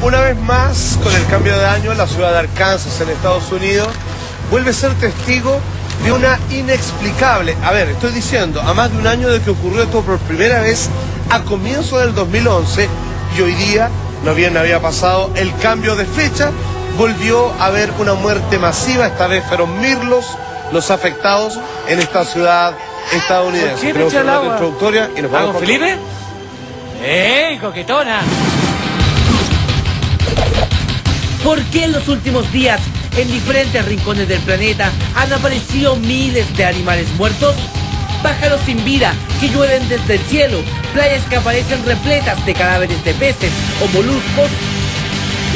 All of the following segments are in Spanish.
Una vez más, con el cambio de año, la ciudad de Arkansas, en Estados Unidos, vuelve a ser testigo de una inexplicable... A ver, estoy diciendo, a más de un año de que ocurrió esto por primera vez a comienzo del 2011, y hoy día, no bien había pasado el cambio de fecha, volvió a haber una muerte masiva. Esta vez fueron mirlos los afectados en esta ciudad estadounidense. Tenemos una nota introductoria y nos vamos con Felipe. ¡Ey, coquetona! ¿Por qué en los últimos días, en diferentes rincones del planeta, han aparecido miles de animales muertos? Pájaros sin vida que llueven desde el cielo, playas que aparecen repletas de cadáveres de peces o moluscos.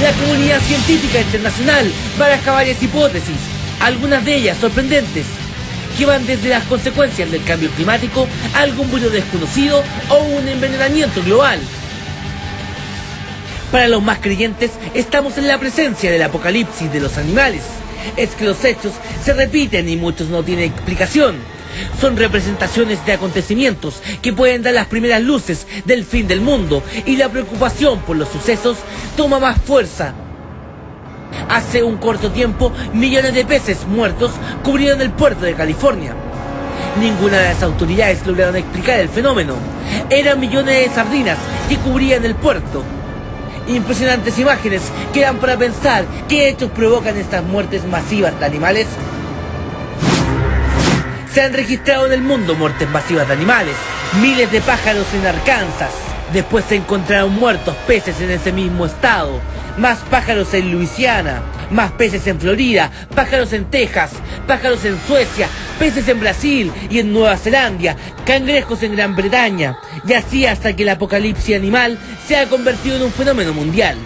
La comunidad científica internacional baraja varias hipótesis, algunas de ellas sorprendentes, que van desde las consecuencias del cambio climático a algún virus desconocido o un envenenamiento global. Para los más creyentes, estamos en la presencia del apocalipsis de los animales. Es que los hechos se repiten y muchos no tienen explicación. Son representaciones de acontecimientos que pueden dar las primeras luces del fin del mundo, y la preocupación por los sucesos toma más fuerza. Hace un corto tiempo, millones de peces muertos cubrieron el puerto de California. Ninguna de las autoridades lograron explicar el fenómeno. Eran millones de sardinas que cubrían el puerto. Impresionantes imágenes que dan para pensar qué hechos provocan estas muertes masivas de animales. Se han registrado en el mundo muertes masivas de animales. Miles de pájaros en Arkansas. Después se encontraron muertos peces en ese mismo estado. Más pájaros en Luisiana. Más peces en Florida. Pájaros en Texas. Pájaros en Suecia. Peces en Brasil y en Nueva Zelanda. Cangrejos en Gran Bretaña. Y así hasta que el apocalipsis animal se ha convertido en un fenómeno mundial.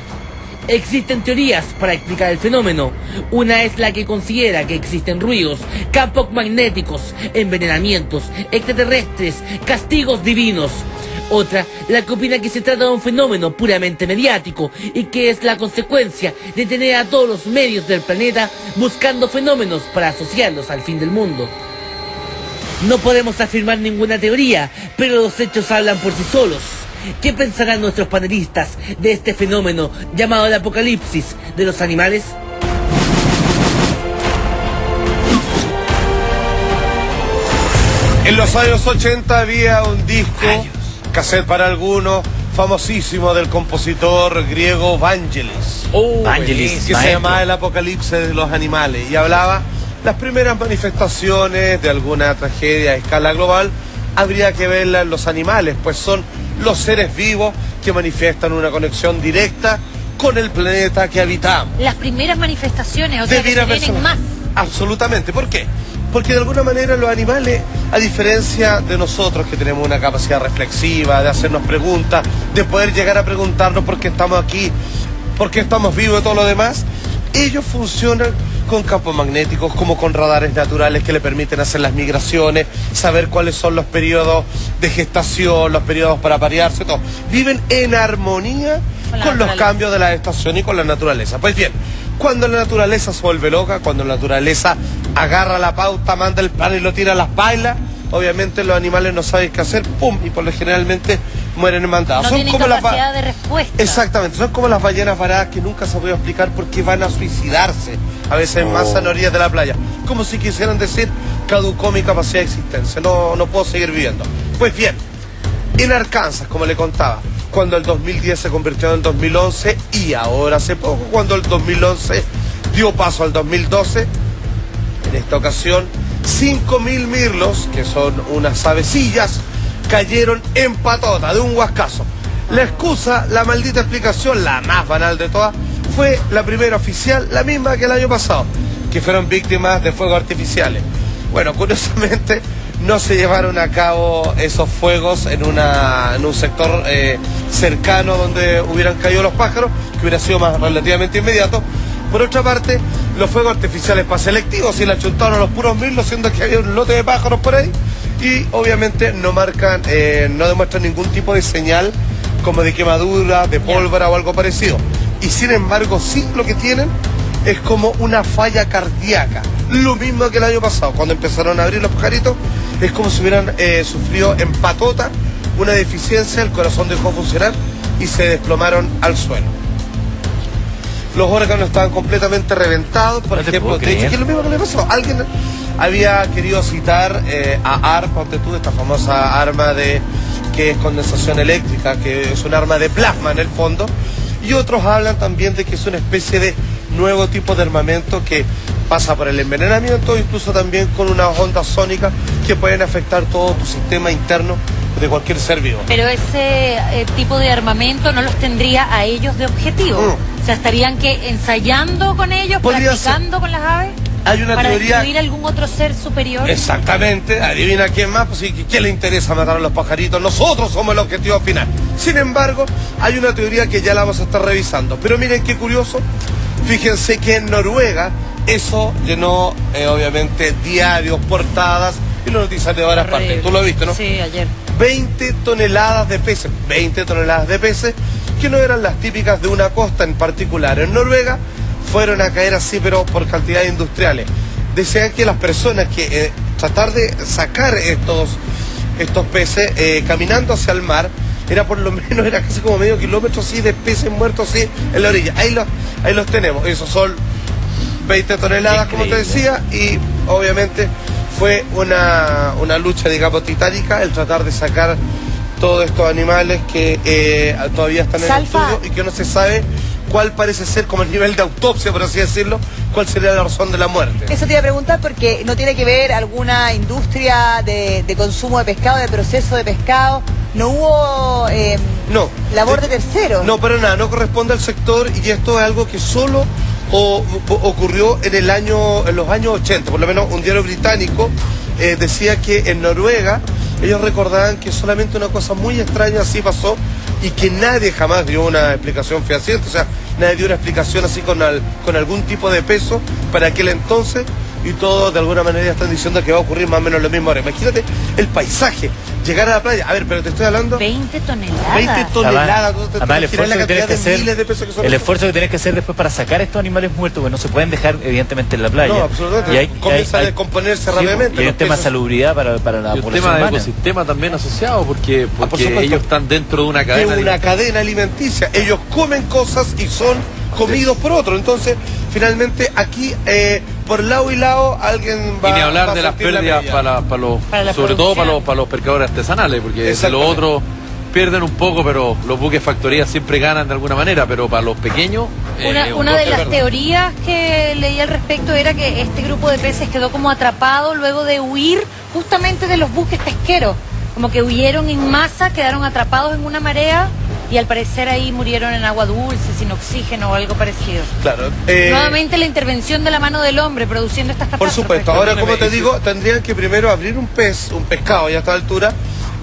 Existen teorías para explicar el fenómeno. Una es la que considera que existen ruidos, campos magnéticos, envenenamientos, extraterrestres, castigos divinos. Otra, la que opina que se trata de un fenómeno puramente mediático y que es la consecuencia de tener a todos los medios del planeta buscando fenómenos para asociarlos al fin del mundo. No podemos afirmar ninguna teoría, pero los hechos hablan por sí solos. ¿Qué pensarán nuestros panelistas de este fenómeno llamado el apocalipsis de los animales? En los años 80 había un disco, cassette para algunos, famosísimo, del compositor griego Vangelis. Vangelis, que se llamaba El Apocalipsis de los Animales, y hablaba las primeras manifestaciones de alguna tragedia a escala global. Habría que verla en los animales, pues son los seres vivos que manifiestan una conexión directa con el planeta que habitamos. Las primeras manifestaciones, o sea, que se vienen más. Absolutamente. ¿Por qué? Porque de alguna manera los animales, a diferencia de nosotros que tenemos una capacidad reflexiva, de hacernos preguntas, de poder llegar a preguntarnos por qué estamos aquí, por qué estamos vivos y todo lo demás, ellos funcionan con campos magnéticos, como con radares naturales que le permiten hacer las migraciones, saber cuáles son los periodos de gestación, los periodos para aparearse, todo. Viven en armonía con los cambios de la estación y con la naturaleza. Pues bien, cuando la naturaleza se vuelve loca, cuando la naturaleza agarra la pauta, manda el pan y lo tira a las bailas, obviamente los animales no saben qué hacer, ¡pum! Y por lo generalmente mueren en mandadas. No tienen capacidad de respuesta. Exactamente, son como las ballenas varadas que nunca se puede explicar por qué van a suicidarse, a veces en masa en orillas de la playa. Como si quisieran decir, caducó mi capacidad de existencia, no puedo seguir viviendo. Pues bien, en Arkansas, como le contaba, cuando el 2010 se convirtió en el 2011, y ahora hace poco, cuando el 2011 dio paso al 2012, en esta ocasión, 5.000 mirlos, que son unas avecillas, cayeron en patota de un huascazo. La excusa, la maldita explicación, la más banal de todas, fue la primera oficial, la misma que el año pasado, que fueron víctimas de fuegos artificiales. Bueno, curiosamente no se llevaron a cabo esos fuegos en un sector cercano donde hubieran caído los pájaros, que hubiera sido más relativamente inmediato. Por otra parte, los fuegos artificiales para selectivos y le achuntaron a los puros mirlos, siendo que había un lote de pájaros por ahí, y obviamente no marcan, no demuestran ningún tipo de señal como de quemadura, de pólvora o algo parecido. Y sin embargo, sí, lo que tienen es como una falla cardíaca. Lo mismo que el año pasado, cuando empezaron a abrir los pajaritos, es como si hubieran sufrido en patota una deficiencia, el corazón dejó de funcionar y se desplomaron al suelo. los órganos estaban completamente reventados, por ejemplo, de hecho, que es lo mismo que le pasó. Alguien había querido citar a ARP, esta famosa arma que es condensación eléctrica, que es un arma de plasma en el fondo, y otros hablan también de que es una especie de nuevo tipo de armamento que pasa por el envenenamiento, incluso también con unas ondas sónicas que pueden afectar todo tu sistema interno de cualquier ser vivo. Pero ese tipo de armamento no los tendría a ellos de objetivo. O sea, estarían que ensayando con ellos, practicando con las aves. Hay una para teoría... destruir algún otro ser superior. Exactamente, adivina quién más, pues sí, ¿quién le interesa matar a los pajaritos? Nosotros somos el objetivo final. Sin embargo, hay una teoría que ya la vamos a estar revisando. Pero miren qué curioso, fíjense que en Noruega eso llenó obviamente diarios, portadas y los noticiarios de varias partes. Tú lo viste, ¿no? Sí, ayer. 20 toneladas de peces, 20 toneladas de peces que no eran las típicas de una costa en particular. En Noruega fueron a caer así, pero por cantidades industriales. Decían que las personas que tratar de sacar estos peces caminando hacia el mar, era por lo menos, era casi como medio kilómetro así de peces muertos así en la orilla. Ahí los tenemos. Esos son 20 toneladas, como te decía, y obviamente fue una lucha, digamos, titánica el tratar de sacar todos estos animales que todavía están en el estudio y que no se sabe cuál parece ser como el nivel de autopsia, por así decirlo, cuál sería la razón de la muerte. Eso te iba a preguntar porque no tiene que ver alguna industria de consumo de pescado, de proceso de pescado. No hubo labor de terceros. No, para nada, no corresponde al sector y esto es algo que solo ocurrió en los años 80, por lo menos un diario británico decía que en Noruega ellos recordaban que solamente una cosa muy extraña así pasó y que nadie jamás dio una explicación fehaciente, o sea, nadie dio una explicación así con algún tipo de peso para aquel entonces, y todos de alguna manera están diciendo que va a ocurrir más o menos lo mismo ahora. Imagínate el paisaje, llegar a la playa, a ver, pero te estoy hablando... 20 toneladas. 20 toneladas, además, el esfuerzo que tienes que hacer, el esfuerzo que tienes que hacer después para sacar estos animales muertos, pues no se pueden dejar evidentemente en la playa. No, absolutamente, comienza a descomponerse rápidamente. Y hay un tema de salubridad para la población tema humana. de ecosistema también asociado, porque ellos están dentro de una cadena. De una cadena alimenticia. Ellos comen cosas y son comidos por otro. Entonces, finalmente, aquí, por lado y lado, alguien va a... Y ni hablar de las pérdidas sobre todo para los pescadores artesanales, porque los otros pierden un poco, pero los buques factorías siempre ganan de alguna manera, pero para los pequeños... Una de las teorías que leí al respecto era que este grupo de peces quedó como atrapado luego de huir justamente de los buques pesqueros. Como que huyeron en masa, quedaron atrapados en una marea y al parecer ahí murieron en agua dulce, sin oxígeno o algo parecido. Claro. Nuevamente la intervención de la mano del hombre produciendo estas catástrofes. Por supuesto. Ahora, como te digo, tendrían que primero abrir un pescado ya a esta altura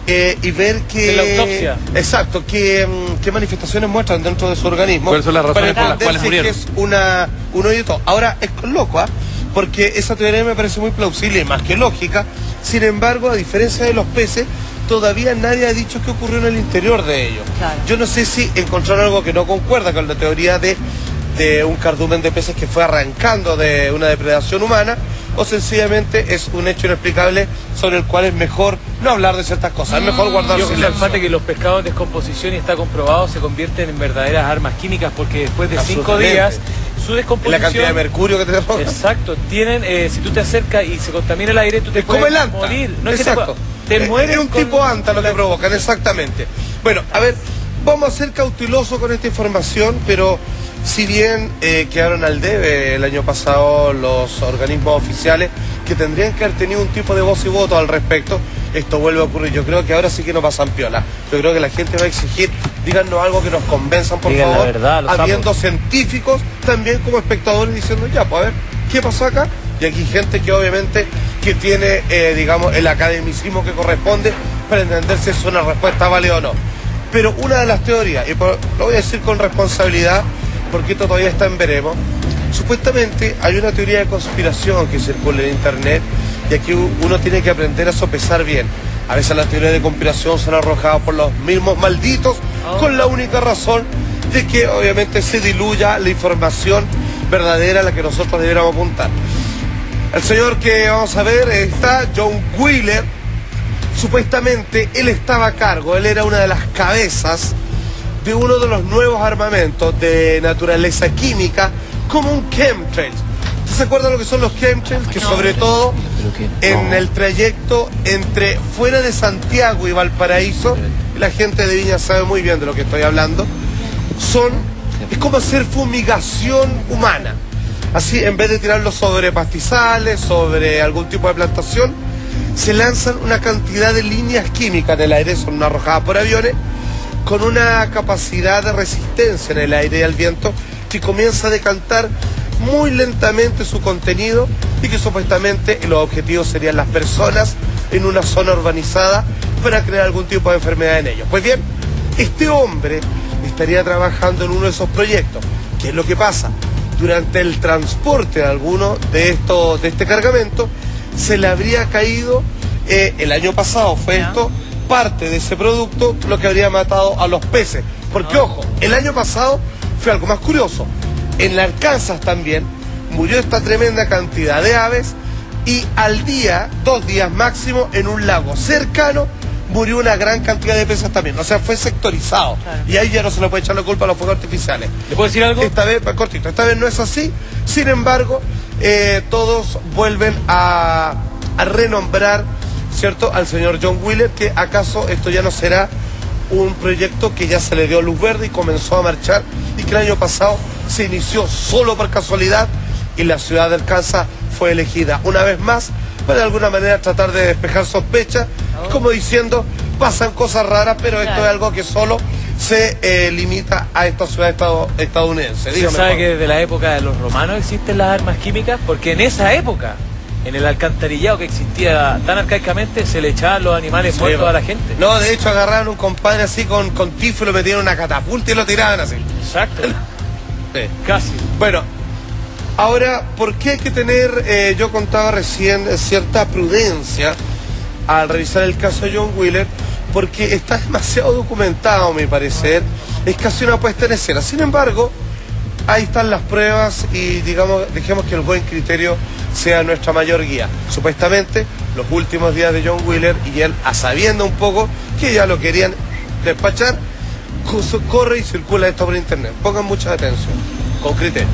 y ver que... la autopsia. Exacto, qué manifestaciones muestran dentro de su organismo. ¿Cuáles son las razones por las cuales murieron? Que es un hoyito. Ahora, es loco, porque esa teoría me parece muy plausible y más que lógica. Sin embargo, a diferencia de los peces, todavía nadie ha dicho qué ocurrió en el interior de ellos. Claro. Yo no sé si encontraron algo que no concuerda con la teoría de un cardumen de peces que fue arrancando de una depredación humana, o sencillamente es un hecho inexplicable sobre el cual es mejor no hablar de ciertas cosas, es mejor guardar silencio. El fato que los pescados en descomposición, y está comprobado, se convierten en verdaderas armas químicas, porque después de 5 días su descomposición... La cantidad de mercurio que te arroja. Exacto, tienen, si tú te acercas y se contamina el aire, tú te puedes morir. No, exacto. Te mueres. Es un tipo anta lo que provocan, exactamente. Bueno, a ver, vamos a ser cautelosos con esta información, pero si bien quedaron al debe el año pasado los organismos oficiales que tendrían que haber tenido un tipo de voz y voto al respecto, esto vuelve a ocurrir. Yo creo que ahora sí que nos pasan piola. Yo creo que la gente va a exigir, díganos algo que nos convenzan, por favor, la verdad, habiendo científicos también como espectadores diciendo, ya, pues a ver, ¿qué pasó acá? Y aquí gente que obviamente que tiene, digamos, el academicismo que corresponde para entender si es una respuesta válida o no. Pero una de las teorías, y lo voy a decir con responsabilidad, porque esto todavía está en veremos, supuestamente hay una teoría de conspiración que circula en internet, y aquí uno tiene que aprender a sopesar bien. A veces las teorías de conspiración son arrojadas por los mismos malditos, con la única razón de que obviamente se diluya la información verdadera a la que nosotros debiéramos apuntar. El señor que vamos a ver está John Wheeler. Supuestamente él estaba a cargo, él era una de las cabezas de uno de los nuevos armamentos de naturaleza química, como un chemtrail. ¿Usted se acuerda lo que son los chemtrails? Que sobre todo en el trayecto entre fuera de Santiago y Valparaíso, la gente de Viña sabe muy bien de lo que estoy hablando, es como hacer fumigación humana. Así, en vez de tirarlo sobre pastizales, sobre algún tipo de plantación, se lanzan una cantidad de líneas químicas en el aire, son arrojadas por aviones, con una capacidad de resistencia en el aire y al viento, que comienza a decantar muy lentamente su contenido y que supuestamente los objetivos serían las personas en una zona urbanizada para crear algún tipo de enfermedad en ellos. Pues bien, este hombre estaría trabajando en uno de esos proyectos. ¿Qué es lo que pasa? Durante el transporte de alguno de este cargamento, se le habría caído, el año pasado fue esto, parte de ese producto, lo que habría matado a los peces. Porque, ojo, el año pasado fue algo más curioso. En Arkansas también murió esta tremenda cantidad de aves y al día, 2 días máximo, en un lago cercano, murió una gran cantidad de peces también. O sea, fue sectorizado. Claro. Y ahí ya no se le puede echar la culpa a los fuegos artificiales. ¿Le puedo decir algo? Esta vez, cortito, esta vez no es así. Sin embargo, todos vuelven a renombrar, ¿cierto?, al señor John Wheeler, que acaso esto ya no será un proyecto que ya se le dio luz verde y comenzó a marchar, y que el año pasado se inició solo por casualidad y la ciudad de Arkansas fue elegida una vez más para de alguna manera tratar de despejar sospechas, como diciendo, pasan cosas raras, pero esto es algo que solo se limita a esta ciudad estadounidense. ¿Usted sabe que desde la época de los romanos existen las armas químicas? Porque en esa época, en el alcantarillado que existía tan arcaicamente, se le echaban los animales muertos a la gente. No, de hecho agarraron un compadre así con tifo, lo metían en una catapulta y lo tiraban así. Exacto. Sí. Casi. Bueno, ahora, ¿por qué hay que tener, yo contaba recién, cierta prudencia al revisar el caso de John Wheeler? Porque está demasiado documentado, a mi parecer. Es casi una puesta en escena. Sin embargo, ahí están las pruebas y dejemos que el buen criterio sea nuestra mayor guía. Supuestamente, los últimos días de John Wheeler, y él, a sabiendo un poco que ya lo querían despachar, corre y circula esto por internet. Pongan mucha atención, con criterio.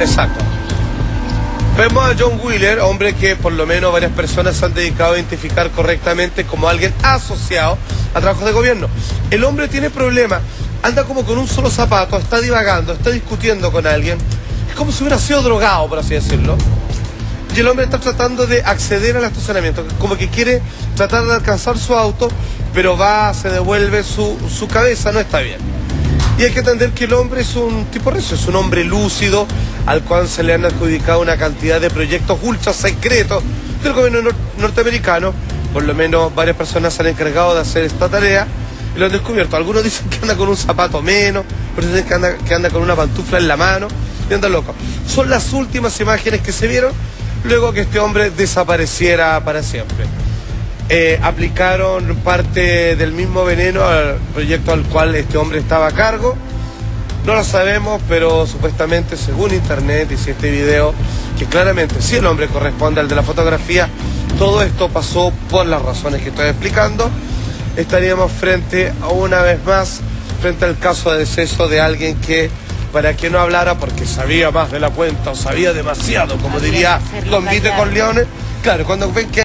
Exacto. Vemos a John Wheeler, hombre que por lo menos varias personas se han dedicado a identificar correctamente como alguien asociado a trabajos de gobierno. El hombre tiene problemas, anda como con un solo zapato, está divagando, está discutiendo con alguien. Es como si hubiera sido drogado, por así decirlo. Y el hombre está tratando de acceder al estacionamiento, como que quiere tratar de alcanzar su auto, pero se devuelve su cabeza, no está bien. Y hay que entender que el hombre es un tipo recio, es un hombre lúcido, al cual se le han adjudicado una cantidad de proyectos ultra secretos del gobierno norteamericano. Por lo menos varias personas se han encargado de hacer esta tarea y lo han descubierto. Algunos dicen que anda con un zapato menos, otros dicen que anda con una pantufla en la mano y anda loco. Son las últimas imágenes que se vieron luego que este hombre desapareciera para siempre. Aplicaron parte del mismo veneno al proyecto al cual este hombre estaba a cargo. No lo sabemos, pero supuestamente, según internet y si este video, que claramente si el hombre corresponde al de la fotografía, todo esto pasó por las razones que estoy explicando. Estaríamos frente a una vez más, frente al caso de deceso de alguien que, para que no hablara porque sabía más de la cuenta o sabía demasiado, como diría Don Vite Corleone. Claro, cuando ven que